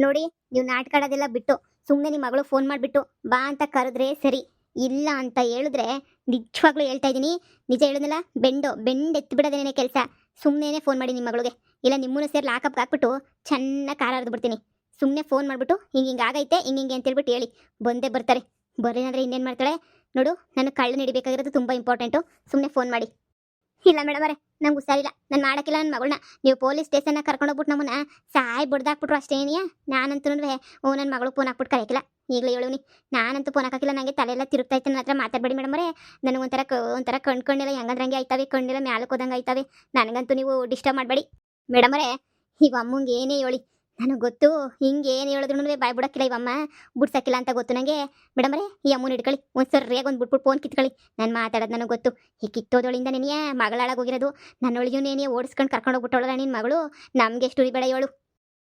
ನೋಡಿ, ನೀವು ನಾಟಕ ಆಡೋದೆಲ್ಲ ಬಿಟ್ಟು ಸುಮ್ಮನೆ ನಿಮ್ಮ ಮಗಳು ಫೋನ್ ಮಾಡಿಬಿಟ್ಟು ಬಾ ಅಂತ ಕರೆದ್ರೆ ಸರಿ. ಇಲ್ಲ ಅಂತ ಹೇಳಿದ್ರೆ ನಿಜವಾಗ್ಲೂ ಹೇಳ್ತಾ ಇದ್ದೀನಿ, ನಿಜ ಹೇಳಿದ್ನಲ್ಲ, ಬೆಂಡ್ ಎತ್ತು ಬಿಡೋದೇನೇ ಕೆಲಸ. ಸುಮ್ಮನೆ ಫೋನ್ ಮಾಡಿ ನಿಮ್ಮ ಮಗಳಿಗೆ, ಇಲ್ಲ ನಿಮ್ಮನ್ನು ಸೇರಿ ಲಾಕಪ್ಗೆ ಹಾಕ್ಬಿಟ್ಟು ಚೆನ್ನಾಗಿ ಕಾರ ಹರಿದು ಬಿಡ್ತೀನಿ. ಸುಮ್ಮನೆ ಫೋನ್ ಮಾಡಿಬಿಟ್ಟು ಹಿಂಗೆ ಆಗೈತೆ ಹಿಂಗೆ ಅಂತ ಹೇಳ್ಬಿಟ್ಟು ಹೇಳಿ, ಬಂದೇ ಬರ್ತಾರೆ. ಬರೀನಂದ್ರೆ ಇನ್ನೇನು ಮಾಡ್ತಾಳೆ ನೋಡು. ನನಗೆ ಕಳ್ಳು ಹಿಡಿಬೇಕಾಗಿರೋದು ತುಂಬ ಇಂಪಾರ್ಟೆಂಟು. ಸುಮ್ಮನೆ ಫೋನ್ ಮಾಡಿ. ಇಲ್ಲ ಮೇಡಮ್ ಅವರೇ, ನಂಗೆ ಹುಷಾರಿಲ್ಲ, ನಾನು ಮಾಡೋಕ್ಕಿಲ್ಲ ನನ್ನ ಮಗಳನ್ನ. ನೀವು ಪೊಲೀಸ್ ಸ್ಟೇಷನ್ನ ಕರ್ಕೊಂಡೋಗ್ಬಿಟ್ಟು ನಮ್ಮನ್ನ ಸಾಯಿ ಬಡ್ದಾಕ್ಬಿಟ್ರು ಅಷ್ಟೇನಿಯಾ. ನಾನಂತೂ ನನ್ನ ಮಗಳು ಫೋನ್ ಹಾಕ್ಬಿಟ್ಟು ಕರೆಯಕ್ಕಿಲ್ಲ. ಈಗಲೇ ಹೇಳುವನಿ, ನಾನಂತೂ ಫೋನ್ ಹಾಕಿಲ್ಲ. ನನಗೆ ತಲೆಯೆಲ್ಲ ತಿರುಗ್ತಾ ಇತ್ತು. ನನ್ನ ಹತ್ರ ಮಾತಾಡಬೇಡಿ ಮೇಡಮ್ ಅವರೇ. ನನಗೆ ಒಂಥರ ಕಣ್ಣಿಲ್ಲ ಹೆಂಗಂದ್ರಂಗೆ ಆಯ್ತವೆ, ಕಣ್ಣಿಲ್ಲ ಮ್ಯಾಲಕ್ಕೆ ಹೋದಂಗೆ ಆಯ್ತವೆ. ನನಗಂತೂ ನೀವು ಡಿಸ್ಟರ್ಬ್ ಮಾಡಬೇಡಿ ಮೇಡಮ್ ಅವರೇ. ಇವ ಅಮ್ಮಂಗೆ ಏನೇ ಹೇಳಿ ನನಗೆ ಗೊತ್ತು, ಹಿಂಗೆ ಏನು ಹೇಳಿದ್ರು ಬಾಯ್ ಬಿಡೋಕ್ಕಿಲ್ಲ ಇವಮ್ಮ, ಬಿಡ್ಸಕ್ಕಿಲ್ಲ ಅಂತ ಗೊತ್ತು ನನಗೆ. ಮೇಡಮ್ ಅವರೇ, ಈ ಅಮ್ಮನ ಇಟ್ಕೊಳ್ಳಿ, ಒಂದು ಸರ್ಯಾಗಿ ಒಂದು ಬಿಟ್ಬಿಟ್ಟು ಫೋನ್ ಕಿತ್ಕೊಳ್ಳಿ. ನಾನು ಮಾತಾಡೋದು ನನಗೆ ಗೊತ್ತು. ಈ ಕಿತ್ತೋದೊಳಿಂದ ನೆನೆಯ ಮಗಳಾಳಾಗೋಗಿರೋದು. ನನ್ನೊಳಗೂ ನೇನೆ ಓಡಿಸ್ಕೊಂಡು ಕರ್ಕೊಂಡು ಹೋಗ್ಬಿಟ್ಟೋಳಲ್ಲ ನಿನ್ನ ಮಗಳು. ನಮಗೆ ಎಷ್ಟು ಬೇಡ ಹೇಳು.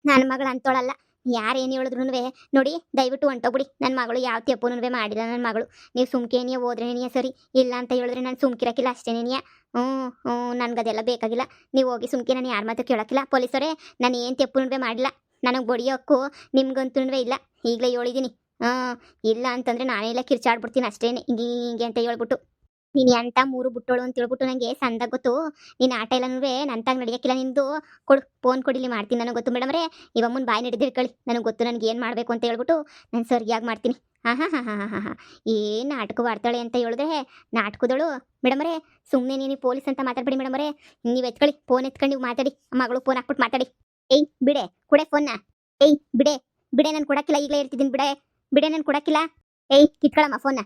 ನನ್ನ ಮಗಳು ಅಂತೋಳಲ್ಲ. ಯಾರೇನು ಹೇಳಿದ್ರು ನೋಡಿ, ದಯವಿಟ್ಟು ಹೊಂಟೋಗ್ಬಿಡಿ. ನನ್ನ ಮಗಳು ಯಾವ ತಪ್ಪುನೂ ಮಾಡಿಲ್ಲ. ನನ್ನ ಮಗಳು ನೀವು ಸುಮ್ಕೇನಿಯ ಹೋದ್ರೇನಿಯ ಸರಿ, ಇಲ್ಲ ಅಂತ ಹೇಳಿದ್ರೆ ನಾನು ಸುಮ್ಕಿರಕ್ಕಿಲ್ಲ ಅಷ್ಟೇನೇನಿಯ. ನನಗದೆಲ್ಲ ಬೇಕಾಗಿಲ್ಲ. ನೀವು ಹೋಗಿ ಸುಮ್ಕೆ, ನಾನು ಯಾರ ಮಾತು ಕೇಳೋಕ್ಕಿಲ್ಲ. ಪೊಲೀಸರೇ, ನಾನು ಏನು ತಪ್ಪುನೂ ಮಾಡಿಲ್ಲ. ನನಗೆ ಬಡಿಯೋಕ್ಕೂ ನಿಮ್ಗಂತೂ ಇಲ್ಲ. ಈಗಲೇ ಹೇಳಿದ್ದೀನಿ. ಇಲ್ಲ ಅಂತಂದರೆ ನಾನೆಲ್ಲ ಕಿರ್ಚಾಡ್ಬಿಡ್ತೀನಿ ಅಷ್ಟೇನೆ, ಹಿಂಗೆ ಅಂತ ಹೇಳ್ಬಿಟ್ಟು. ನೀನು ಎಂಥ ಮೂರು ಬಿಟ್ಟೋಳು ಅಂತ ಹೇಳ್ಬಿಟ್ಟು ನನಗೆ ಸಂದಾಗ ಗೊತ್ತು. ನೀನು ಆಟ ಎಲ್ಲನೂ ನಂತಾಗ ನಡೆಯೋಕ್ಕಿಲ್ಲ ನಿಂದು. ಕೊಡು ಫೋನ್ ಕೊಡಿಲಿ, ಮಾಡ್ತೀನಿ. ನನಗೆ ಗೊತ್ತು ಮೇಡಮ್ ಅವರೇ. ಇವಮ್ಮನ ಬಾಯಿ ನಡೆದು ಇಟ್ಕೊಳ್ಳಿ. ನನಗೆ ಗೊತ್ತು ನನಗೆ ಏನು ಮಾಡಬೇಕು ಅಂತ ಹೇಳ್ಬಿಟ್ಟು ನಾನು ಸರಿಯಾಗಿ ಮಾಡ್ತೀನಿ. ಹಾಂ ಏನು ನಾಟಕವಾಡ್ತಾಳೆ ಅಂತ ಹೇಳಿದ್ರೆ ನಾಟಕದಳು. ಮೇಡಮ್ ಅವರೇ, ಸುಮ್ಮನೆ ನೀನು ಪೊಲೀಸ್ ಅಂತ ಮಾತಾಡ್ಬೇಡಿ ಮೇಡಮ್ ಅವರೇ. ನೀವು ಎತ್ಕೊಳ್ಳಿ, ಫೋನ್ ಎತ್ಕೊಂಡು ನೀವು ಮಾತಾಡಿ. ಮಗಳು ಫೋನ್ ಹಾಕ್ಬಿಟ್ಟು ಮಾತಾಡಿ. ಏಯ್ ಬಿಡೆ, ಕೊಡೆ ಫೋನ್ನ. ಏಯ್ ಬಿಡೆ ಬಿಡೆ, ನಾನು ಕೊಡೋಕ್ಕಿಲ್ಲ. ಈಗಲೇ ಇರ್ತಿದ್ದೀನಿ. ಬಿಡೆ ನಾನು ಕೊಡೋಕ್ಕಿಲ್ಲ. ಏಯ್ ಕಿತ್ಕೊಳ್ಳಮ್ಮ ಫೋನ್ನ.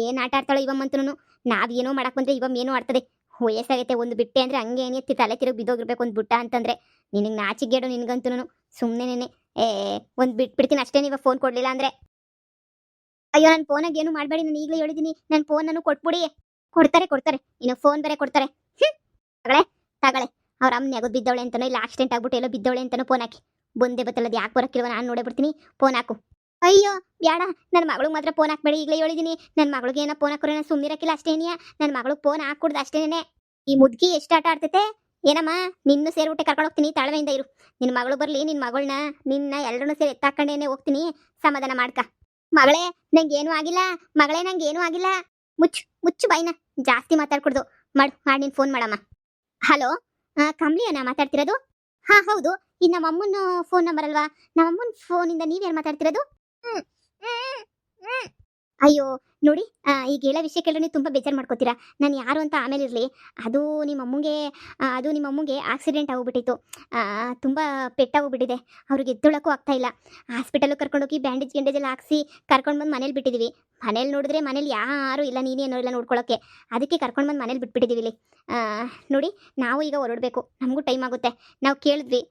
ಏನು ಆಟ ಆಡ್ತಾಳೋ ಇವಮ್ಮಂತೂ. ನಾವೇನೋ ಮಾಡಕ್ಕೆ ಬಂದರೆ ಇವಮ್ಮ ಏನೋ ಆಡ್ತದೆ. ವಯಸ್ಸಾಗೈತೆ, ಒಂದು ಬಿಟ್ಟೆ ಅಂದರೆ ಹಂಗೆ ಏನೆತ್ತಿ ತಲೆ ತಿರುಗಿ ಬಿದ್ದೋಗಿರ್ಬೇಕು ಒಂದು ಬುಟ್ಟ ಅಂತಂದರೆ. ನಿನಗೆ ನಾಚಿಗೇಡು ನಿನಗಂತೂ. ಸುಮ್ಮನೆ ಒಂದು ಬಿಟ್ಬಿಡ್ತೀನಿ ಅಷ್ಟೇ, ನೀವು ಫೋನ್ ಕೊಡಲಿಲ್ಲ ಅಂದರೆ. ಅಯ್ಯೋ, ನನ್ನ ಫೋನಾಗ ಏನು ಮಾಡಬೇಡಿ. ನಾನು ಈಗಲೇ ಹೇಳಿದ್ದೀನಿ, ನನ್ನ ಫೋನನ್ನು ಕೊಟ್ಬಿಡಿ. ಕೊಡ್ತಾರೆ ಇನ್ನು ಫೋನ್ ಬೇರೆ ಕೊಡ್ತಾರೆ. ತಗಳೆ ಅವ್ರ ಅಮ್ಮನ ಯಾಗೋದು ಬಿದ್ದವಳೆ ಅಂತನೋ, ಇಲ್ಲ ಆಕ್ಸಿಡೆಂಟ್ ಆಗ್ಬಿಟ್ಟು ಎಲ್ಲೋ ಬಿದ್ದವಳೆ ಅಂತನೋ ಫೋನ್ ಹಾಕಿ. ಬಂದೇ ಬತ್ತಲ್ಲದು ಯಾಕೆ ಬರೋಕ್ಕಿಲ್ವ, ನಾನು ನೋಡೇ ಬಿಡ್ತೀನಿ. ಫೋನ್ ಹಾಕು. ಅಯ್ಯೋ ಬೇಡ, ನನ್ನ ಮಗಳಿಗೆ ಮಾತ್ರ ಫೋನ್ ಹಾಕ್ಬೇಡಿ. ಈಗಲೇ ಹೇಳಿದ್ದೀನಿ, ನನ್ನ ಮಗಳಿಗೆ ಏನೋ ಫೋನ್ ಹಾಕೋರೆ ನಾನು ಸುಮ್ಮನಿರಕ್ಕಿಲ್ಲ ಅಷ್ಟೇನಿಯಾ. ನನ್ನ ಮಗಳಿಗೆ ಫೋನ್ ಹಾಕ್ಕೊಡ್ದು ಅಷ್ಟೇನೆ. ಈ ಮುದುಕಿ ಎಷ್ಟು ಆಟ ಆಡ್ತೈತೆ ಏನಮ್ಮ. ನಿನ್ನೂ ಸೇರಿಬಿಟ್ಟೆ ಕರ್ಕೊಂಡು ಹೋಗ್ತೀನಿ, ತಾಳ್ಮೆಯಿಂದ ಇರು. ನಿನ್ನ ಮಗಳು ಬರಲಿ, ನಿನ್ನ ಮಗಳನ್ನ ನಿನ್ನ ಎಲ್ಲರನ್ನೂ ಸೇರಿ ಎತ್ತಾಕೊಂಡೇನೆ ಹೋಗ್ತೀನಿ. ಸಮಾಧಾನ ಮಾಡ್ಕ. ಮಗಳೇ, ನಂಗೇನೂ ಆಗಿಲ್ಲ. ಮಗಳೇ, ನಂಗೇನೂ ಆಗಿಲ್ಲ. ಮುಚ್ಚು ಬಾಯಿನ. ಜಾಸ್ತಿ ಮಾತಾಡ್ಕೊಡ್ದು. ಮಾಡಿ ನೀನು ಫೋನ್ ಮಾಡಮ್ಮ. ಹಲೋ, ಕಮ್ಲಿಯನ್ನ ಮಾತಾಡ್ತಿರೋದು? ಹಾಂ ಹೌದು. ಇದು ನಮ್ಮ ಅಮ್ಮನ ಫೋನ್ ನಂಬರ್ ಅಲ್ವಾ? ನಮ್ಮ ಅಮ್ಮನ ಫೋನಿಂದ ನೀವೇನು ಮಾತಾಡ್ತಿರೋದು? ಅಯ್ಯೋ ನೋಡಿ, ಈಗ ಹೇಳೋ ವಿಷಯ ಕೇಳಿದ್ರೆ ನೀವು ತುಂಬ ಬೇಜಾರು ಮಾಡ್ಕೋತೀರಾ. ನಾನು ಯಾರು ಅಂತ ಆಮೇಲೆ ಇರಲಿ. ಅದು ನಿಮ್ಮ ಅಮ್ಮಂಗೆ ಆಕ್ಸಿಡೆಂಟ್ ಆಗೋಗ್ಬಿಟ್ಟಿತ್ತು. ತುಂಬ ಪೆಟ್ಟಾಗೋಗ್ಬಿಟ್ಟಿದೆ. ಅವ್ರಿಗೆ ಎದ್ದೊಳಕ್ಕೂ ಆಗ್ತಾಯಿಲ್ಲ. ಹಾಸ್ಪಿಟಲ್ಗೆ ಕರ್ಕೊಂಡೋಗಿ ಬ್ಯಾಂಡೇಜ್ ಎಲ್ಲ ಹಾಕ್ಸಿ ಕರ್ಕೊಂಡು ಬಂದು ಮನೇಲಿ ಬಿಟ್ಟಿದ್ದೀವಿ. ಮನೇಲಿ ನೋಡಿದ್ರೆ ಮನೇಲಿ ಯಾರೂ ಇಲ್ಲ, ನೀನೇ ಅನ್ನೋ ಇಲ್ಲ ನೋಡ್ಕೊಳ್ಳೋಕ್ಕೆ. ಅದಕ್ಕೆ ಕರ್ಕೊಂಡು ಬಂದು ಮನೇಲಿ ಬಿಟ್ಬಿಟ್ಟಿದ್ದೀವಿ ಇಲ್ಲಿ. ನೋಡಿ, ನಾವು ಈಗ ಹೊರಡಬೇಕು. ನಮಗೂ ಟೈಮ್ ಆಗುತ್ತೆ. ನಾವು ಕೇಳಿದ್ವಿ,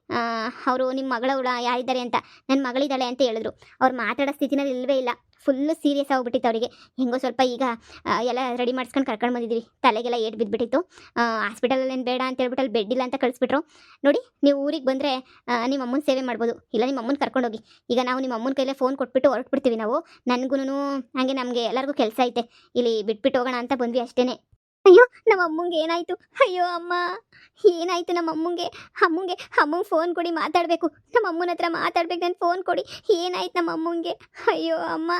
ಅವರು ನಿಮ್ಮ ಮಗಳವಳ ಯಾರಿದ್ದಾರೆ ಅಂತ. ನನ್ನ ಮಗಳಿದ್ದಾಳೆ ಅಂತ ಹೇಳಿದ್ರು. ಅವ್ರು ಮಾತಾಡೋ ಸ್ಥಿತಿನಲ್ಲಿ ಇಲ್ಲವೇ ಇಲ್ಲ. ಫುಲ್ಲು ಸೀರಿಯಸ್ ಆಗಿಬಿಟ್ಟಿತ್ತು ಅವರಿಗೆ. ಹೆಂಗೋ ಸ್ವಲ್ಪ ಈಗ ಎಲ್ಲ ರೆಡಿ ಮಾಡಿಸ್ಕೊಂಡು ಕರ್ಕೊಂಡು ಬಂದಿದ್ದೀವಿ. ತಲೆಗೆಲ್ಲ ಏಟು ಬಿದ್ದುಬಿಟ್ಟಿತ್ತು. ಹಾಸ್ಪಿಟಲಲ್ಲೇನು ಬೇಡ ಅಂತ ಹೇಳ್ಬಿಟ್ಟು ಅಲ್ಲಿ ಬೆಡ್ ಇಲ್ಲ ಅಂತ ಕಳಿಸ್ಬಿಟ್ರು. ನೋಡಿ, ನೀವು ಊರಿಗೆ ಬಂದರೆ ನಿಮ್ಮ ಅಮ್ಮನ ಸೇವೆ ಮಾಡ್ಬೋದು, ಇಲ್ಲ ನಿಮ್ಮ ಅಮ್ಮನ ಕರ್ಕೊಂಡೋಗಿ. ಈಗ ನಾವು ನಿಮ್ಮ ಅಮ್ಮನ ಕೈಲೇ ಫೋನ್ ಕೊಟ್ಬಿಟ್ಟು ಹೊರಟ್ಬಿಡ್ತೀವಿ ನಾವು. ನನಗೂ ಹಾಗೆ ನಮಗೆ ಎಲ್ಲರಿಗೂ ಕೆಲಸ ಐತೆ, ಇಲ್ಲಿ ಬಿಟ್ಬಿಟ್ಟು ಹೋಗೋಣ ಅಂತ ಬಂದ್ವಿ ಅಷ್ಟೇ. ಅಯ್ಯೋ, ನಮ್ಮ ಅಮ್ಮಂಗೆ ಏನಾಯಿತು? ಅಯ್ಯೋ ಅಮ್ಮ, ಏನಾಯಿತು ನಮ್ಮ ಅಮ್ಮಂಗೆ? ಅಮ್ಮಂಗೆ ಫೋನ್ ಕೊಡಿ, ಮಾತಾಡಬೇಕು. ನಮ್ಮ ಅಮ್ಮನ ಹತ್ರ ಮಾತಾಡ್ಬೇಕು. ನಾನು ಫೋನ್ ಕೊಡಿ. ಏನಾಯ್ತು ನಮ್ಮ ಅಮ್ಮಂಗೆ? ಅಯ್ಯೋ ಅಮ್ಮ.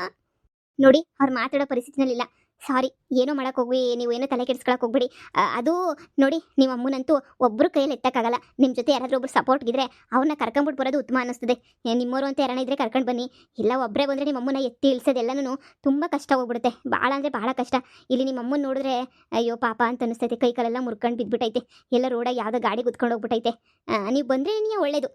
ನೋಡಿ, ಅವ್ರು ಮಾತಾಡೋ ಪರಿಸ್ಥಿತಿನಲ್ಲಿಲ್ಲ. ಸಾರಿ, ಏನೋ ಮಾಡೋಕೆ ಹೋಗ್ವಿ, ನೀವು ಏನೋ ತಲೆ ಕೆಡಿಸ್ಕೊಳಕ್ಕೆ ಹೋಗ್ಬೇಡಿ. ಅದು ನೋಡಿ, ನಿಮ್ಮ ಅಮ್ಮನಂತೂ ಒಬ್ಬರು ಕೈಯಲ್ಲಿ ಎತ್ತಕ್ಕಾಗಲ್ಲ. ನಿಮ್ಮ ಜೊತೆ ಯಾರಾದರೂ ಒಬ್ರು ಸಪೋರ್ಟ್ ಇದ್ದರೆ ಅವ್ರನ್ನ ಕರ್ಕೊಂಬಿಟ್ಟು ಬರೋದು ಉತ್ತಮ ಅನ್ನಿಸ್ತದೆ. ನಿಮ್ಮವರು ಅಂತ ಯಾರನ್ನ ಇದ್ದರೆ ಕರ್ಕೊಂಡು ಬನ್ನಿ. ಇಲ್ಲ ಒಬ್ಬರೇ ಬಂದರೆ ನಿಮ್ಮ ಅಮ್ಮನ ಎತ್ತಿ ಇಳಿಸೋದೆಲ್ಲನೂ ತುಂಬ ಕಷ್ಟ ಹೋಗ್ಬಿಡುತ್ತೆ. ಭಾಳ ಅಂದರೆ ಭಾಳ ಕಷ್ಟ. ಇಲ್ಲಿ ನಿಮ್ಮ ಅಮ್ಮನ ನೋಡಿದ್ರೆ ಅಯ್ಯೋ ಪಾಪ ಅಂತ ಅನ್ನಿಸ್ತೈತೆ. ಕೈ ಕಾಲೆಲ್ಲ ಮುರ್ಕೊಂಡು ಬಿದ್ದುಬಿಟ್ಟೈತೆ. ಎಲ್ಲ ರೋಡಾಗಿ ಯಾವುದೋ ಗಾಡಿ ಕುತ್ಕೊಂಡು ಹೋಗ್ಬಿಟ್ಟೈತೆ. ನೀವು ಬಂದರೆ ನೀವು ಒಳ್ಳೇದು.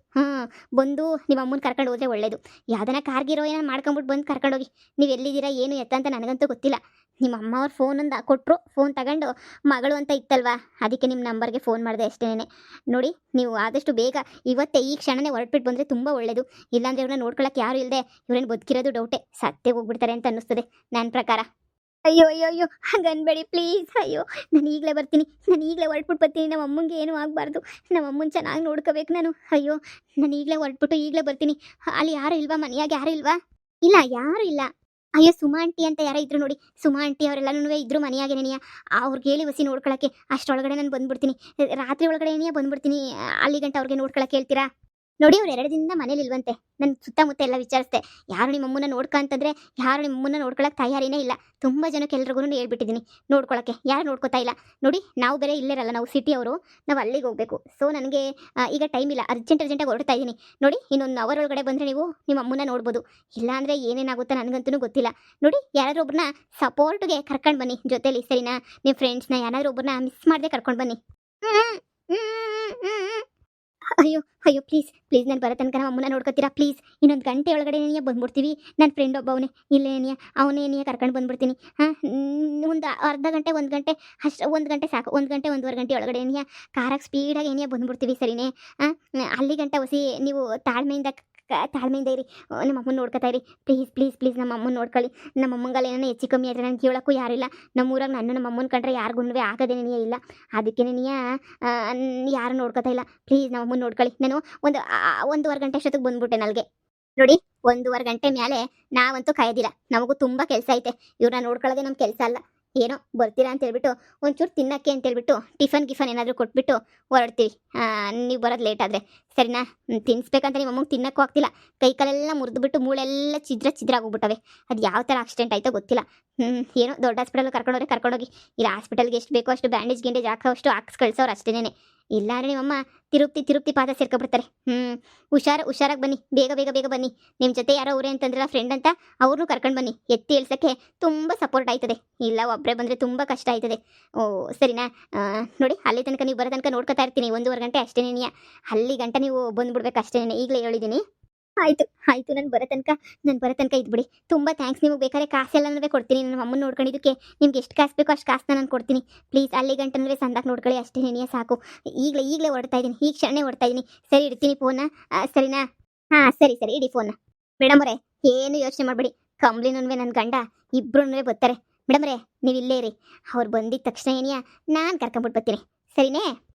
ಬಂದು ನಿಮ್ಮ ಅಮ್ಮನ ಕರ್ಕೊಂಡು ಹೋದರೆ ಒಳ್ಳೇದು. ಯಾವ್ದನ್ನ ಕಾರ್ಗಿರೋ ಏನೋ ಮಾಡ್ಕೊಂಬಿಟ್ಟು ಬಂದು ಕರ್ಕೊಂಡೋಗಿ. ನೀವು ಎಲ್ಲಿದ್ದೀರಾ ಏನು ಎತ್ತ ಅಂತ ನನಗಂತೂ ಗೊತ್ತಿಲ್ಲ. ನಿಮ್ಮ ಅಮ್ಮ ಅವ್ರ ಫೋನೊಂದು ಕೊಟ್ಟರು. ಫೋನ್ ತಗೊಂಡು ಮಗಳು ಅಂತ ಇತ್ತಲ್ವಾ, ಅದಕ್ಕೆ ನಿಮ್ಮ ನಂಬರ್ಗೆ ಫೋನ್ ಮಾಡಿದೆ ಅಷ್ಟೇ. ನೋಡಿ, ನೀವು ಆದಷ್ಟು ಬೇಗ ಇವತ್ತೇ ಈ ಕ್ಷಣನೇ ಹೊರಟ್ಬಿಟ್ಟು ಬಂದರೆ ತುಂಬ ಒಳ್ಳೆಯದು. ಇಲ್ಲಾಂದರೆ ಇವ್ರನ್ನ ನೋಡ್ಕೊಳ್ಳೋಕೆ ಯಾರೂ ಇಲ್ಲದೆ ಇವ್ರೇನು ಬದುಕಿರೋದು ಡೌಟೇ. ಸತ್ತೇ ಹೋಗ್ಬಿಡ್ತಾರೆ ಅಂತ ಅನ್ನಿಸ್ತದೆ ನನ್ನ ಪ್ರಕಾರ. ಅಯ್ಯೋ ಹಂಗೆ ಅನ್ಬೇಡಿ ಪ್ಲೀಸ್. ಅಯ್ಯೋ, ನಾನು ಈಗಲೇ ಬರ್ತೀನಿ. ನಾನು ಈಗಲೇ ಹೊರಟ್ಬಿಟ್ಟು ಬರ್ತೀನಿ. ನಮ್ಮ ಅಮ್ಮಂಗೆ ಏನೂ ಆಗಬಾರ್ದು. ನಮ್ಮ ಅಮ್ಮನ ಚೆನ್ನಾಗಿ ನೋಡ್ಕೋಬೇಕು ನಾನು. ಅಯ್ಯೋ, ನಾನು ಈಗಲೇ ಹೊರಟ್ಬಿಟ್ಟು ಈಗಲೇ ಬರ್ತೀನಿ. ಅಲ್ಲಿ ಯಾರೂ ಇಲ್ವಾ? ಮನೆಯಾಗ ಯಾರೂ ಇಲ್ವಾ? ಇಲ್ಲ, ಯಾರೂ ಇಲ್ಲ. ಅಯ್ಯೋ, ಸುಮಾ ಆಂಟಿ ಅಂತ ಯಾರೋ ಇದ್ರು ನೋಡಿ. ಸುಮಾ ಆಂಟಿ ಅವರೆಲ್ಲನೂ ಇದ್ರು ಮನೆಯಾಗೆ ನೆನೆಯ. ಅವ್ರಿಗೆ ಹೇಳಿ ಹೊಸಿ ನೋಡ್ಕೊಳ್ಳೋಕ್ಕೆ. ಅಷ್ಟರೊಳಗಡೆ ನಾನು ಬಂದ್ಬಿಡ್ತೀನಿ. ರಾತ್ರಿ ಒಳಗಡೆ ಬಂದ್ಬಿಡ್ತೀನಿ. ಅಲ್ಲಿ ಗಂಟ ಅವ್ರಿಗೆ ನೋಡ್ಕೊಳ್ಳೋಕೆ ಹೇಳ್ತೀರಾ? ನೋಡಿ ಅವ್ರು 2 ದಿನದಿಂದ ಮನೇಲಿ ಇಲ್ವಂತೆ. ನನ್ನ ಸುತ್ತಮುತ್ತ ಎಲ್ಲ ವಿಚಾರಿಸ್ದೆ. ಯಾರು ನಿಮ್ಮಮ್ಮನ್ನ ಅಂತಂದ್ರೆ ಯಾರು ನಿಮ್ಮಮ್ಮನ್ನ ನೋಡ್ಕೊಳಕ್ಕೆ ತಯಾರಿನೇ ಇಲ್ಲ. ತುಂಬ ಜನಕ್ಕೆ ಎಲ್ರಿಗೂನು ಹೇಳ್ಬಿಟ್ಟಿದ್ದೀನಿ ನೋಡ್ಕೊಳಕ್ಕೆ. ಯಾರು ನೋಡ್ಕೊತಾ ಇಲ್ಲ. ನೋಡಿ ನಾವು ಬೇರೆ ಇಲ್ಲೇ ಇರಲ್ಲ, ನಾವು ಸಿಟಿಯವರು. ನಾವು ಅಲ್ಲಿಗೆ ಹೋಗಬೇಕು. ಸೊ ನನಗೆ ಈಗ ಟೈಮ್ ಇಲ್ಲ. ಅರ್ಜೆಂಟಾಗಿ ಹೊರಡ್ತಾ ಇದ್ದೀನಿ. ನೋಡಿ ಇನ್ನೊಂದು ಅವರ್ ಒಳಗಡೆ ಬಂದರೆ ನೀವು ನಿಮ್ಮ ಅಮ್ಮನ್ನ ನೋಡ್ಬೋದು. ಇಲ್ಲಾಂದರೆ ಏನೇನಾಗುತ್ತೋ ನನಗಂತೂ ಗೊತ್ತಿಲ್ಲ. ನೋಡಿ ಯಾರಾದ್ರೂ ಒಬ್ಬರನ್ನ ಸಪೋರ್ಟ್ಗೆ ಕರ್ಕೊಂಡು ಬನ್ನಿ ಜೊತೇಲಿ, ಸರಿನಾ? ನಿಮ್ಮ ಫ್ರೆಂಡ್ಸ್‌ನ ಯಾರಾದ್ರೂ ಒಬ್ಬರನ್ನ ಮಿಸ್ ಮಾಡದೆ ಕರ್ಕೊಂಡು ಬನ್ನಿ. ಹ್ಮ್, ಹ್ಮ್, ಹ್ಮ್. ಅಯ್ಯೋ ಅಯ್ಯೋ ಪ್ಲೀಸ್ ಪ್ಲೀಸ್ ನಾನು ಬರೋ ತನಕ ನಮ್ಮ ಅಮ್ಮನ ನೋಡ್ಕೊತೀರಾ ಪ್ಲೀಸ್? ಇನ್ನೊಂದು ಗಂಟೆ ಒಳಗಡೆ ನೀನು ಬಂದ್ಬಿಡ್ತೀವಿ. ನನ್ನ ಫ್ರೆಂಡ್ ಒಬ್ಬ ಇಲ್ಲೇನಿಯ ಅವನೇನಿಯ ಕರ್ಕೊಂಡು ಬಂದ್ಬಿಡ್ತೀನಿ. ಹಾಂ, ಒಂದು ಅರ್ಧ ಗಂಟೆ 1 ಗಂಟೆ ಅಷ್ಟು, 1 ಗಂಟೆ ಸಾಕು. 1 ಗಂಟೆ 1.5 ಗಂಟೆ ಒಳಗಡೆ ಏನಿಯ ಕಾರಾಗಿ ಸ್ಪೀಡಾಗಿ ಏನಿಯ ಬಂದ್ಬಿಡ್ತೀವಿ, ಸರಿನೇ? ಹಾಂ, ಅಲ್ಲಿ ಗಂಟ ಹೊಸಿ ನೀವು ತಾಳ್ಮೆಯಿಂದ ಇರಿ. ನಮ್ಮ ಅಮ್ಮನ ನೋಡ್ಕೊತಾ ಇರಿ ಪ್ಲೀಸ್ ಪ್ಲೀಸ್ ಪ್ಲೀಸ್. ನಮ್ಮ ಅಮ್ಮನ ನೋಡ್ಕೊಳ್ಳಿ. ನಮ್ಮ ಅಮ್ಮಂಗಲ್ಲಿ ಏನೋ ಹೆಚ್ಚು ಕಮ್ಮಿ ಆದರೆ ನನಗೆ ಕೇಳೋಕ್ಕೂ ಯಾರಿಲ್ಲ. ನಮ್ಮೂರಾಗ ನಮ್ಮ ಅಮ್ಮನ ಕಂಡ್ರೆ ಯಾರಿಗೂ ಆಗೋದೇನೇ ಇಲ್ಲ. ಅದಕ್ಕೆ ನೀನು ಯಾರು ನೋಡ್ಕೊತಾ ಇಲ್ಲ. ಪ್ಲೀಸ್ ನಮ್ಮ ಅಮ್ಮನ ನೋಡ್ಕೊಳ್ಳಿ. ನಾನು 1.5 ಗಂಟೆ ಅಷ್ಟೊತ್ತಿಗೆ ಬಂದ್ಬಿಟ್ಟೆ ನಲ್ಗೆ. ನೋಡಿ 1.5 ಗಂಟೆ ಮೇಲೆ ನಾವಂತೂ ಕಾಯೋದಿಲ್ಲ. ನಮಗೂ ತುಂಬ ಕೆಲಸ ಐತೆ. ಇವ್ರನ್ನ ನೋಡ್ಕೊಳ್ಳೋದೇ ನಮ್ಮ ಕೆಲಸ ಅಲ್ಲ. ಏನೋ ಬರ್ತೀರಾ ಅಂತ ಹೇಳ್ಬಿಟ್ಟು ಒಂಚೂರು ತಿನ್ನಕ್ಕೆ ಅಂತ ಹೇಳ್ಬಿಟ್ಟು ಟಿಫನ್ ಏನಾದರೂ ಕೊಟ್ಬಿಟ್ಟು ಹೊರಡ್ತೀವಿ. ನೀವು ಬರೋದು ಲೇಟ್ ಆದರೆ, ಸರಿನಾ? ತಿನ್ನಿಸ್ಬೇಕಂತ ನಿಮ್ಮ ಅಮ್ಮಗೆ ತಿನ್ನಕ್ಕೂ ಆಗ್ತಿಲ್ಲ. ಕೈ ಕಾಲೆಲ್ಲ ಮುರಿದ್ಬಿಟ್ಟು ಮೂಳೆಲ್ಲ ಛಿದ್ರಾಗೋಗ್ಬಿಟ್ಟವೆ. ಅದು ಯಾವ ಥರ ಆಕ್ಸಿಡೆಂಟ್ ಆಯಿತೋ ಗೊತ್ತಿಲ್ಲ. ಏನೋ ದೊಡ್ಡ ಹಾಸ್ಪಿಟಲ್ ಕರ್ಕೊಂಡೋಗಿ ಇಲ್ಲ, ಹಾಸ್ಪಿಟಲ್ಗೆ ಎಷ್ಟು ಬೇಕೋ ಅಷ್ಟು ಬ್ಯಾಂಡೇಜ್ ಹಾಕೋಷ್ಟು ಹಾಕ್ಸ್ ಕಳ್ಸೋರು ಅಷ್ಟೇನೆ. ಇಲ್ಲಾಂದರೆ ನಿಮ್ಮಮ್ಮ ತಿರುಪ್ತಿ ಪಾದ ಸೇರ್ಕೊಬಿಡ್ತಾರೆ. ಹುಷಾರಾಗಿ ಬನ್ನಿ. ಬೇಗ ಬನ್ನಿ. ನಿಮ್ಮ ಜೊತೆ ಯಾರೋ ಅವರೇ ಅಂತಂದ್ರಲ್ಲ ಫ್ರೆಂಡ್ ಅಂತ, ಅವ್ರನ್ನೂ ಕರ್ಕೊಂಡು ಬನ್ನಿ. ಎತ್ತಿ ಇಳ್ಸೋಕ್ಕೆ ತುಂಬ ಸಪೋರ್ಟ್ ಆಯ್ತದೆ. ಇಲ್ಲ ಒಬ್ಬರೇ ಬಂದರೆ ತುಂಬ ಕಷ್ಟ ಆಯ್ತದೆ. ಓ ಸರಿನಾ? ನೋಡಿ ಅಲ್ಲಿ ತನಕ ನೀವು ಬರೋ ತನಕ ನೋಡ್ಕೊತಾ ಇರ್ತೀನಿ. 1.5 ಗಂಟೆ ಅಷ್ಟೇನೇನಿಯ. ಅಲ್ಲಿ ಗಂಟ ನೀವು ಬಂದುಬಿಡ್ಬೇಕು ಅಷ್ಟೇನೆ. ಈಗಲೇ ಹೇಳಿದ್ದೀನಿ. ಆಯಿತು ನಾನು ಬರೋ ತನಕ ಇದ್ಬಿಡಿ. ತುಂಬ ಥ್ಯಾಂಕ್ಸ್. ನಿಮಗೆ ಬೇಕಾದ್ರೆ ಕಾಸೆಲ್ಲನೂ ಕೊಡ್ತೀನಿ. ನನ್ನ ಅಮ್ಮನ ನೋಡ್ಕೊಂಡಿದ್ದಕ್ಕೆ ನಿಮ್ಗೆ ಎಷ್ಟು ಕಾಸು ಬೇಕೋ ಅಷ್ಟು ಕಾಸನ್ನ ನಾನು ಕೊಡ್ತೀನಿ. ಪ್ಲೀಸ್ ಅಲ್ಲಿ ಗಂಟನೂ ಸಂದಾಗಿ ನೋಡ್ಕೊಳ್ಳಿ ಅಷ್ಟೇ. ನೆನೆಯ ಸಾಕು. ಈಗಲೇ ಹೊರಡ್ತಾ ಇದ್ದೀನಿ. ಈಗ ಕ್ಷಣ ಹೊರಡ್ತಾ ಇದ್ದೀನಿ. ಸರಿ, ಇಡ್ತೀನಿ ಫೋನ್ನ. ಸರಿನಾ? ಹಾಂ ಸರಿ ಇಡಿ ಫೋನ್ನ. ಮೇಡಮ್ ಅವರೇ ಏನು ಯೋಚನೆ ಮಾಡಬೇಡಿ. ಕಂಬ್ಲಿನೂ ನನ್ನ ಗಂಡ ಇಬ್ಬರೂ ಬರ್ತಾರೆ. ಮೇಡಮ್ ಅವರೇ ನೀವು ಇಲ್ಲೇ ಇರಿ. ಅವ್ರು ಬಂದಿದ್ದ ತಕ್ಷಣ ಏನಿಯಾ ನಾನು ಕರ್ಕೊಂಬಿಟ್ಟು ಬರ್ತೀನಿ, ಸರಿನೇ?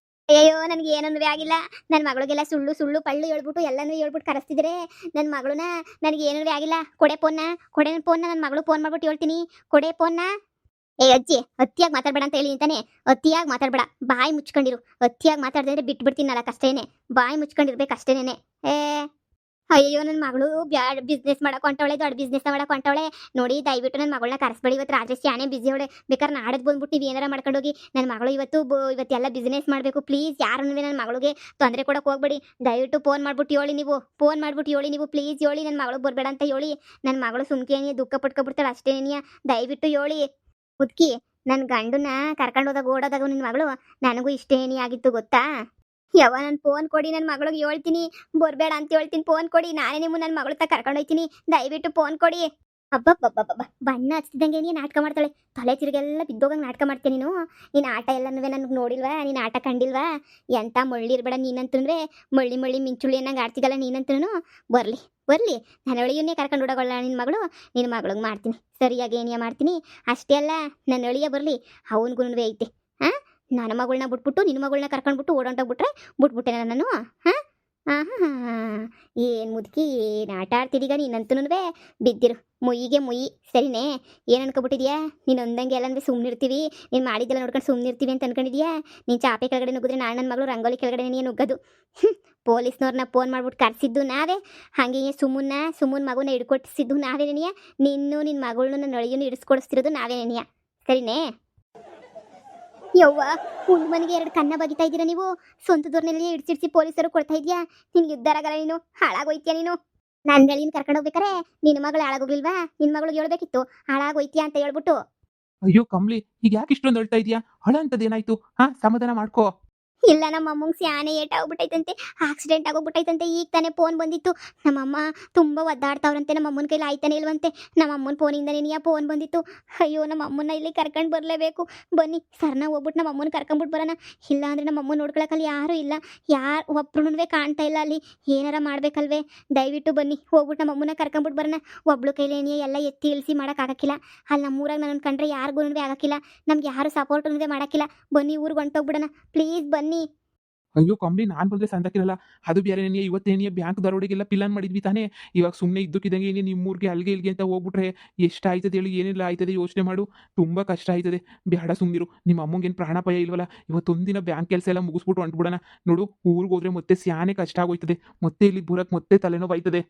ಅಯ್ಯೋ ನನಗೆ ಏನೊಂದು ಆಗಿಲ್ಲ. ನನ್ನ ಮಗಳಿಗೆಲ್ಲ ಸುಳ್ಳು ಪಳ್ಳು ಹೇಳ್ಬಿಟ್ಟು ಎಲ್ಲನೂ ಹೇಳ್ಬಿಟ್ಟು ಕರೆಸ್ತಿದ್ರೆ ನನ್ನ ಮಗಳನ್ನ. ನನಗೆ ಏನೂ ಆಗಿಲ್ಲ. ಕೊಡೆ ಫೋನ್ನ ನನ್ನ ಮಗಳು ಫೋನ್ ಮಾಡ್ಬಿಟ್ಟು ಹೇಳ್ತೀನಿ. ಕೊಡೆ ಫೋನ್ನ. ಏ ಅಜ್ಜಿ, ಅತ್ತಿಯಾಗಿ ಮಾತಾಡಬೇಡ ಅಂತ ಹೇಳಿ ಅಂತಾನೆ. ಅತ್ತಿಯಾಗಿ ಮಾತಾಡಬೇಡ, ಬಾಯಿ ಮುಚ್ಕೊಂಡಿರು. ಅತ್ತಿಯಾಗಿ ಮಾತಾಡಿದ್ರೆ ಬಿಟ್ಬಿಡ್ತೀನಲ್ಲ, ಕಷ್ಟೇನೆ. ಬಾಯಿ ಮುಚ್ಕೊಂಡಿರ್ಬೇಕು ಅಷ್ಟೇನೆ. ಏ ಅಯ್ಯೋ ನನ್ನ ಮಗಳು ಬಿಸ್ನೆಸ್ ಮಾಡಕ್ಕೆ ಹೊಂಟವಳೆ, ದೊಡ್ಡ ಬಿಸ್ನೆಸ್ ಮಾಡಕ್ಕೆ ಹೊಂಟವಳೆ. ನೋಡಿ ದಯವಿಟ್ಟು ನನ್ನ ಮಗಳನ್ನ ಕರೆಸ್ಬೇಡಿ. ಇವತ್ತು ರಾತ್ರಿ ಶಾನೆ ಬಿಸಿ ಅವಳೆ. ಬೇಕಾದ್ರೆ ನಾಡದ್ ಬಂದ್ಬಿಟ್ಟು ನೀವು ಏನಾರ ಮಾಡ್ಕೊಂಡೋಗಿ. ನನ್ನ ಮಗಳು ಇವತ್ತೆಲ್ಲ ಬಿಸ್ನೆಸ್ ಮಾಡಬೇಕು. ಪ್ಲೀಸ್ ಯಾರು ನನ್ನ ಮಗಳಿಗೆ ತೊಂದರೆ ಕೊಡೋಕೆ ಹೋಗ್ಬೇಡಿ. ದಯವಿಟ್ಟು ಫೋನ್ ಮಾಡ್ಬಿಟ್ಟು ಹೇಳಿ ನೀವು ಪ್ಲೀಸ್ ಹೇಳಿ. ನನ್ನ ಮಗಳು ಬರಬೇಡ ಅಂತ ಹೇಳಿ. ನನ್ನ ಮಗಳು ಸುಮ್ಕೇನಿಯ ದುಃಖ ಪಟ್ಕೊಬಿಡ್ತಾಳೆ ಅಷ್ಟೇನಿಯ. ದಯವಿಟ್ಟು ಹೇಳಿ ಮುದ್ಕಿ. ನನ್ನ ಗಂಡನ್ನ ಕರ್ಕೊಂಡು ಓಡೋದಾಗ ನಿನ್ನ ಮಗಳು ನನಗೂ ಇಷ್ಟೇನಿ ಆಗಿತ್ತು ಗೊತ್ತಾ? ನನ್ನ ಫೋನ್ ಕೊಡಿ. ನನ್ನ ಮಗಳಿಗೆ ಹೇಳ್ತೀನಿ ಬರಬೇಡ ಅಂತ ಹೇಳ್ತೀನಿ. ಫೋನ್ ಕೊಡಿ. ನಾನೇ ನನ್ನ ಮಗಳ ಕರ್ಕೊಂಡು ಹೋಗ್ತೀನಿ. ದಯವಿಟ್ಟು ಫೋನ್ ಕೊಡಿ. ಅಬ್ಬಬ್ಬಬ್ಬಬ್ಬ ಬಣ್ಣ ಹಚ್ತಿದ್ದಂಗೆ ನೀನು ನಾಟಕ ಮಾಡ್ತಾಳೆ. ತಲೆ ತಿರುಗೆಲ್ಲ ಬಿದ್ದೋಗಂಗೆ ನಾಟಕ ಮಾಡ್ತೀನಿ ನೀನು. ನೀನು ಆಟ ಎಲ್ಲನೂ ನನಗೆ ನೋಡಿಲ್ವಾ? ನೀನು ಆಟ ಕಂಡಿಲ್ವಾ? ಎಂಥ ಮಳ್ಳಿರ್ಬೇಡ ನೀನಂತಂದ್ರೆ. ಮಳ್ಳಿ ಮಿಂಚುಳ್ಳಿ ಅನ್ನಂಗೆ ಆಡ್ತಿದ್ದಲ್ಲ ನೀನಂತೂ. ಬರಲಿ ನನ್ನ ಅಳಿಯನ್ನೇ ಕರ್ಕೊಂಡು ಓಡೋಗೊಳ್ಳ ನಿನ್ನ ಮಗಳು. ನಿನ್ನ ಮಗಳಿಗೆ ಮಾಡ್ತೀನಿ ಸರಿಯಾಗಿ ಏನಿಯ ಮಾಡ್ತೀನಿ. ಅಷ್ಟೇ ಅಲ್ಲ, ನನ್ನ ಅಳಿಯ ಬರಲಿ, ಅವನಿಗೂ ಐತೆ. ಹಾಂ, ನನ್ನ ಮಗಳನ್ನ ಬಿಟ್ಬಿಟ್ಟು ನಿನ್ನ ಮಗಳನ್ನ ಕರ್ಕೊಂಡ್ಬಿಟ್ಟು ಓಡೋಂಟೋಗ್ಬಿಟ್ರೆ ಬಿಟ್ಬಿಟ್ಟೆ ನಾನು. ಹಾಂ ಏನು ಮುದುಕಿ ಏನು ಆಟ ಆಡ್ತಿದ್ದೀಗ ನೀನಂತೂ ಬಿದ್ದಿರು. ಮುಯ್ಯಿ ಸರಿನೇ? ಏನು ಅನ್ಕೊಬಿಟ್ಟಿದ್ಯಾ? ನೀನು ಒಂದಂಗೆ ಎಲ್ಲ ಅಂದರೆ ಸುಮ್ಮನಿರ್ತೀವಿ, ನೀನು ಮಾಡಿದ್ದೆಲ್ಲ ನೋಡ್ಕೊಂಡು ಸುಮ್ಮನಿರ್ತೀವಿ ಅಂತ ಅನ್ಕೊಂಡಿದ್ಯಾ? ನೀನು ಚಾಪೆ ಕೆಳಗಡೆ ನುಗ್ಗಿದ್ರೆ ನಾನು ನನ್ನ ಮಗಳು ರಂಗೋಲಿ ಕೆಳಗಡೆ ನೀನು ನುಗ್ಗೋದು. ಪೊಲೀಸ್ನವ್ರನ್ನ ಫೋನ್ ಮಾಡ್ಬಿಟ್ಟು ಕರೆಸಿದ್ದು ನಾವೇ. ಹಾಗೆ ಸುಮ್ಮನ ಮಗುನ ಹಿಡ್ಕೊಟ್ಟಿಸಿದ್ದು ನಾವೇ ನೆನೆಯ. ನಿನ್ನ ಮಗಳನ್ನ ನನ್ನ ಅಳಿಯನ್ನು ಹಿಡಿಸ್ಕೊಡಿಸ್ತಿರೋದು ನಾವೇ ನೆನೆಯ, ಸರಿನೇ? ಯವ್ವ, ಹುಲ್ ಮನೆಗೆ 2 ಕನ್ನ ಬಗಿತಾ ಇದ್ದೀರಾ ನೀವು. ಸ್ವಂತದವ್ರನ್ನೆಲ್ಲಿ ಇಡ್ಸಿಡ್ಸಿ ಪೊಲೀಸರು ಕೊಡ್ತಾ ಇದೆಯಾ? ನಿನ್ಗೆ ಉದ್ದಾರಾಗಲ್ಲ ನೀನು. ಹಾಳಾಗೋಯ್ತೀಯ ನೀನು. ನನ್ನ ಗಳಿನ ಕರ್ಕೊಂಡು ಹೋಗ್ಬೇಕಾರೆ ನಿನ್ನ ಮಗಳು ಹಾಳಾಗೋಗ್ಲಿಲ್ವಾ? ನಿನ್ನ ಮಗಳು ಹೇಳ್ಬೇಕಿತ್ತು ಹಾಳಾಗೋಯ್ತೀಯ ಅಂತ ಹೇಳ್ಬಿಟ್ಟು. ಅಯ್ಯೋ ಕಮ್ಲಿ, ಈಗ ಯಾಕೆ ಇಷ್ಟೊಂದು ಅಳ್ತಾ ಇದೀಯಾ? ಹಳ ಅಂತದೇನಾಯ್ತು? ಸಮಾಧಾನ ಮಾಡ್ಕೋ. ಇಲ್ಲ, ನಮ್ಮ ಅಮ್ಮಂಗೆ ಸ್ಯಾನೆ ಏಟಾಗ್ಬಿಟ್ಟೈತಂತೆ. ಆಕ್ಸಿಡೆಂಟ್ ಆಗೋಗ್ಬಿಟ್ಟೈತಂತೆ. ಈಗ ತಾನೇ ಫೋನ್ ಬಂದಿತ್ತು. ನಮ್ಮಮ್ಮ ತುಂಬ ಒದ್ದಾಡ್ತಾವ್ರಂತೆ. ನಮ್ಮ ಅಮ್ಮನ ಕೈಲಿ ಆಯ್ತಾನೆ ಇಲ್ವಂತೆ. ನಮ್ಮ ಅಮ್ಮನ ಫೋನಿಂದನೇ ಫೋನ್ ಬಂದಿತ್ತು. ಅಯ್ಯೋ, ನಮ್ಮ ಅಮ್ಮನ ಇಲ್ಲಿ ಕರ್ಕೊಂಡು ಬರಲೇಬೇಕು. ಬನ್ನಿ ಸರ್ನ ಹೋಗ್ಬಿಟ್ಟು ನಮ್ಮ ಅಮ್ಮನ ಕರ್ಕೊಂಡ್ಬಿಟ್ಟು ಬರೋಣ. ಇಲ್ಲ ಅಂದರೆ ನಮ್ಮ ಅಮ್ಮನ ನೋಡ್ಕೊಳಕ್ಕಲ್ಲಿ ಯಾರೂ ಇಲ್ಲ. ಒಬ್ರು ಕಾಣ್ತಾ ಇಲ್ಲ ಅಲ್ಲಿ. ಏನಾರ ಮಾಡ್ಬೇಕಲ್ವೇ? ದಯವಿಟ್ಟು ಬನ್ನಿ, ಹೋಗ್ಬಿಟ್ಟು ನಮ್ಮ ಅಮ್ಮನ ಕರ್ಕೊಂಡ್ಬಿಟ್ಟು ಬರೋಣ. ಒಬ್ಳು ಕೈಲೇನಿಯೇ ಎಲ್ಲ ಎತ್ತಿ ಇಳಿಸಿ ಮಾಡೋಕ್ಕಾಗಕ್ಕಿಲ್ಲ. ಅಲ್ಲಿ ನಮ್ಮೂರಾಗ ನನ್ನ ಕಂಡ್ರೆ ಯಾರಿಗೂ ಆಗಕ್ಕಿಲ್ಲ. ನಮ್ಗೆ ಯಾರು ಸಪೋರ್ಟ್ ಮಾಡೋಕ್ಕಿಲ್ಲ. ಬನ್ನಿ ಊರಿಗೆ ಹೊಂಟೋಗ್ಬಿಡೋಣ. ಪ್ಲೀಸ್ ಬನ್ನಿ. ಅಯ್ಯೋ ಕಂಬ್ಲಿ ನಾನು ಬಂದರೆ ಸಂದಕ್ಕಿರಲ್ಲ. ಅದು ಬೇರೆನೇ ಇವತ್ತೇನೇ ಬ್ಯಾಂಕ್ ದರೋಡೆಗೆಲ್ಲ ಪ್ಲಾನ್ ಮಾಡಿದ್ವಿ ತಾನೇ. ಇವಾಗ ಸುಮ್ಮನೆ ಇದ್ದಕ್ಕಿದ್ದಂಗೆ ಏನೇ ನಿಮ್ಮೂರಿಗೆ ಅಲ್ಲಿಗೆ ಇಲ್ಲಿಗೆ ಅಂತ ಹೋಗ್ಬಿಟ್ರೆ ಎಷ್ಟಾಯ್ತದೆ ಹೇಳಿ, ಏನೆಲ್ಲ ಆಯ್ತದೆ ಯೋಚನೆ ಮಾಡು. ತುಂಬ ಕಷ್ಟ ಆಯ್ತದೆ. ಬೇಡ ಸುಮ್ಮನಿರು. ನಿಮ್ಮ ಅಮ್ಮಂಗೇನು ಪ್ರಾಣಾಪಾಯ ಇಲ್ವಲ್ಲ. ಇವತ್ತೊಂದಿನ ಬ್ಯಾಂಕ್ ಕೆಲಸ ಎಲ್ಲ ಮುಗಿಸ್ಬಿಟ್ಟು ಹೊಂಟ್ಬಿಡೋಣ. ನೋಡು ಊರಿಗೆ ಹೋದ್ರೆ ಮತ್ತೆ ಸ್ಯಾನೆ ಕಷ್ಟ ಆಗೋಯ್ತದೆ. ಮತ್ತೆ ಇಲ್ಲಿ ಬರಕ್ಕೆ ಮತ್ತೆ ತಲೆನೋವು ಆಯ್ತದೆ.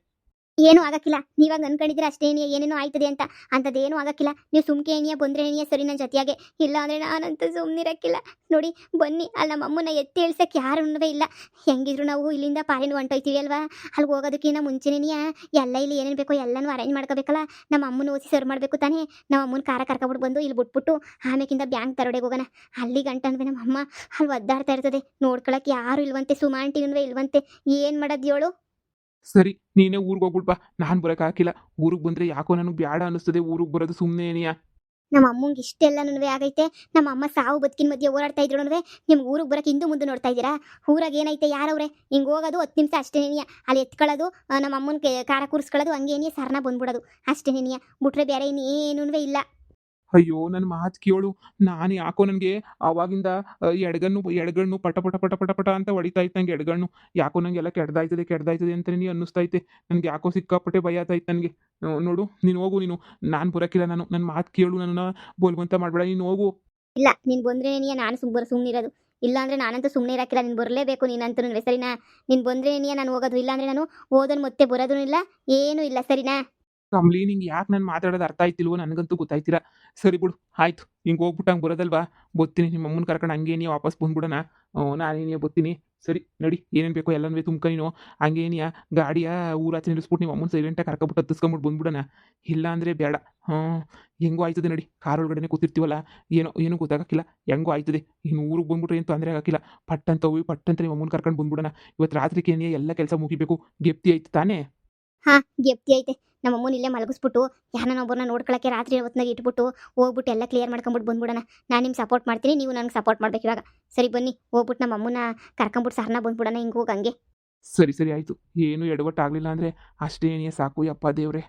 ಏನೂ ಆಗಕ್ಕಿಲ್ಲ. ನೀವಾಗ ಅನ್ಕೊಂಡಿದ್ರೆ ಅಷ್ಟೇ ಏನಿಯ ಏನೇನೋ ಆಯ್ತದೆ ಅಂತ. ಅಂಥದ್ದೇನೂ ಆಗಕ್ಕಿಲ್ಲ. ನೀವು ಸುಮ್ಕೆ ಏನಿಯ ಬಂದ್ರೆ ಏನಿಯ ಸರಿ ನನ್ನ ಜೊತೆಯಾಗೆ. ಇಲ್ಲ ಅಂದರೆ ನಾನಂತೂ ಸುಮ್ಮನಿರಕ್ಕಿಲ್ಲ. ನೋಡಿ ಬನ್ನಿ, ಅಲ್ಲಿ ನಮ್ಮ ಅಮ್ಮನ ಎತ್ತಿ ಇಳ್ಸಕ್ಕೆ ಯಾರೂ ಇಲ್ಲ. ಹೆಂಗಿದ್ರು ನಾವು ಇಲ್ಲಿಂದ ಪಾರಿನ ಹೊಂಟೋಯ್ತೀವಿ ಅಲ್ವಾ. ಅಲ್ಲಿಗೆ ಹೋಗೋದಕ್ಕಿಂತ ಮುಂಚೆನೇನಿಯ ಎಲ್ಲ ಇಲ್ಲಿ ಏನೇನು ಬೇಕೋ ಎಲ್ಲನೂ ಅರೇಂಜ್ ಮಾಡ್ಕೋಬೇಕಲ್ಲ. ನಮ್ಮ ಅಮ್ಮನ ಓದಿಸಿ ಸರ್ವ್ ಮಾಡಬೇಕು ತಾನೇ. ನಮ್ಮ ಅಮ್ಮನ ಕಾರ ಕರ್ಕೊಬಿಟ್ಟು ಬಂದು ಇಲ್ಲಿ ಬಿಟ್ಬಿಟ್ಟು ಆಮೇಕಿಂದ ಬ್ಯಾಂಕ್ ತರೋಡೆಗೆ ಹೋಗೋಣ. ಅಲ್ಲಿ ಗಂಟನ್ವೆ ನಮ್ಮ ಅಮ್ಮ ಅಲ್ಲಿ ಒದ್ದಾಡ್ತಾ ಇರ್ತದೆ. ನೋಡ್ಕೊಳಕ್ಕೆ ಯಾರೂ ಇಲ್ವಂತೆ. ಸುಮಾಂಟಿನೂ ಇಲ್ವಂತೆ. ಏನು ಮಾಡೋದು ಹೇಳು. ಸರಿ ನೀನೇ ಊರಿಗೆ ಹೋಗ್ಬಿಡ್ಬಾ. ನಾನು ಬರೋಕ್ಕಾಗಿಲ್ಲ. ಊರಿಗೆ ಬಂದರೆ ಯಾಕೋ ನನಗೆ ಬ್ಯಾಡ ಅನ್ನಿಸ್ತದೆ ಊರಿಗೆ ಬರೋದು ಸುಮ್ಮನೆ ಏನಿಯಾ. ನಮ್ಮ ಅಮ್ಮಂಗೆ ಇಷ್ಟೆಲ್ಲನೂ ಆಗೈತೆ. ನಮ್ಮ ಅಮ್ಮ ಸಾವು ಬದುಕಿನ ಮಧ್ಯೆ ಓಡಾಡ್ತಾ ಇದ್ರು ನಿಮ್ಗೆ ಊರಿಗೆ ಬರೋಕೆ ಹಿಂದೆ ಮುಂದೆ ನೋಡ್ತಾ ಇದ್ದೀರಾ. ಊರಾಗ ಏನೈತೆ ಯಾರವ್ರೆ. ಹಿಂಗೆ ಹೋಗೋದು 10 ನಿಮಿಷ ಅಷ್ಟೇನೇನಿಯ. ಅಲ್ಲಿ ಎತ್ಕೊಳ್ಳೋದು, ನಮ್ಮ ಅಮ್ಮನ ಕಾರ ಕೂರಿಸ್ಕೊಳ್ಳೋದು, ಹಂಗೇನಿಯ ಸರ್ನ ಬಂದ್ಬಿಡೋದು ಅಷ್ಟೇನೇನಿಯ. ಬಿಟ್ರೆ ಬೇರೆ ಇನ್ನೇನೂ ಇಲ್ಲ. ಅಯ್ಯೋ ನನ್ನ ಮಾತು ಕೇಳು. ನಾನು ಯಾಕೋ ನನಗೆ ಆವಾಗಿಂದ ಎಡಗಣ್ಣು ಪಟ ಪಟ ಪಟ ಪಟ ಪಟ ಅಂತ ಹೊಡಿತಾ ಇತ್ತು ನಂಗೆ ಎಡಗಣ್ಣು. ಯಾಕೋ ನನಗೆಲ್ಲ ಕೆಡ್ದಾಯ್ತದೆ ಅಂತಲೇ ಅನ್ನಿಸ್ತೈತೆ. ನನಗೆ ಯಾಕೋ ಸಿಕ್ಕಾಪಟ್ಟೆ ಭಯ ಆಯ್ತಾಯ್ತು ನನಗೆ. ನೋಡು ನೀನು ಹೋಗು. ನಾನು ಬರೋಕ್ಕಿಲ್ಲ. ನನ್ನ ಮಾತು ಕೇಳು. ನನ್ನನ್ನು ಬೋಲ್ವಂತ ಮಾಡಬೇಡ. ನೀನು ಹೋಗು. ಇಲ್ಲ ನೀನು ಬಂದ್ರೇನಿಯ ನಾನು ಸುಮ್ಮನಿರೋದು. ಇಲ್ಲ ಅಂದರೆ ನಾನಂತೂ ಸುಮ್ಮನೆ ಇರೋಕ್ಕಿಲ್ಲ. ನೀನು ಬರಲೇಬೇಕು. ನೀನಂತೂ ಸರಿನಾ. ನೀನು ಬಂದ್ರೇನಿಯ ನಾನು ಹೋಗೋದು. ಇಲ್ಲ ಅಂದರೆ ನಾನು ಓದೋನು ಮತ್ತೆ ಬರೋದೂ ಇಲ್ಲ. ಏನೂ ಇಲ್ಲ ಸರಿನಾ. ಕಮ್ಲಿ ನಿಂಗೆ ಯಾಕೆ ನಾನು ಮಾತಾಡೋದು ಅರ್ಥ ಆಯ್ತಿಲ್ವೋ ನನಗಂತೂ ಗೊತ್ತಾಯ್ತಿಲ್ಲ. ಸರಿ ಬಿಡು ಆಯ್ತು. ಹಿಂಗೆ ಹೋಗ್ಬಿಟ್ಟು ಹಂಗೆ ಬರೋದಲ್ವಾ. ಬರ್ತೀನಿ ನಿಮ್ಮ ಅಮ್ಮನ ಕರ್ಕೊಂಡು ಹಂಗೇನಿಯ ವಾಪಸ್ ಬಂದ್ಬಿಡೋಣ. ನಾನೇನಿಯ ಬರ್ತೀನಿ. ಸರಿ ನಡಿ. ಏನೇನು ಬೇಕೋ ಎಲ್ಲನೂ ತುಂಬ ನೀನು. ಹಂಗೇನಿಯ ಗಾಡಿಯ ಊರಾಚೆ ನಿಲ್ಲಿಸ್ಬಿಟ್ಟು ನಿಮ್ಮ ಅಮ್ಮನ ಸೈಲೆಂಟಾಗಿ ಕರ್ಕೊಬಿಟ್ಟು ಹತ್ತಿಸ್ಕೊಂಬಿಟ್ಟು ಬಂದ್ಬಿಡೋಣ. ಇಲ್ಲ ಅಂದರೆ ಬೇಡ. ಹೆಂಗೋ ಆಯ್ತದೆ ನಡಿ. ಕಾರ್ ಒಳಗಡೆ ಕೂತಿರ್ತೀವಲ್ಲ. ಏನೂ ಗೊತ್ತಾಗಕ್ಕಿಲ್ಲ. ಹೆಂಗೋ ಆಯ್ತದೆ. ಇನ್ನು ಊರಿಗೆ ಬಂದ್ಬಿಟ್ರೆ ಏನು ತೊಂದರೆ ಆಗಕ್ಕಿಲ್ಲ. ಪಟ್ಟಂತ ಹೋಗಿ ಪಟ್ಟಂತ ನಿಮ್ಮ ಅಮ್ಮನ ಕರ್ಕೊಂಡು ಬಂದ್ಬಿಡೋಣ. ಇವತ್ತು ರಾತ್ರಿಗೆ ಏನಿಯ ಎಲ್ಲ ಕೆಲಸ ಮುಗಿಬೇಕು. ಗೆಪ್ತಿ ಆಯ್ತು ತಾನೇ. ಹಾಂ ಗೆಪ್ತಿ ಐತೆ. ನಮ್ಮ ಅಮ್ಮನ ಇಲ್ಲೇ ಮಲಗಿಸ್ಬಿಟ್ಟು ಯಾರನ್ನೊಬ್ಬರನ್ನ ನೋಡ್ಕೊಳಕ್ಕೆ ರಾತ್ರಿ ಹೊತ್ನಾಗ ಇಟ್ಬಿಟ್ಟು ಹೋಗ್ಬಿಟ್ಟು ಎಲ್ಲ ಕ್ಲಿಯರ್ ಮಾಡ್ಕೊಂಬಿಟ್ಟು ಬಂದ್ಬಿಡೋಣ. ನಾನು ನಿಮ್ಗೆ ಸಪೋರ್ಟ್ ಮಾಡ್ತೀನಿ. ನೀವು ನನಗೆ ಸಪೋರ್ಟ್ ಮಾಡ್ಬೇಕು ಇವಾಗ. ಸರಿ ಬನ್ನಿ ಹೋಗ್ಬಿಟ್ಟು ನಮ್ಮ ಅಮ್ಮನ ಕರ್ಕೊಂಬಿಟ್ಟು ಸರ್ನ ಬಂದ್ಬಿಡೋಣ. ಹಿಂಗೆ ಹೋಗಿ ಹಂಗೆ. ಸರಿ ಆಯಿತು. ಏನೂ ಎಡವಟ್ಟಾಗಲಿಲ್ಲ ಅಂದರೆ ಅಷ್ಟೇ ಸಾಕು ಯಪ್ಪ ದೇವ್ರೆ.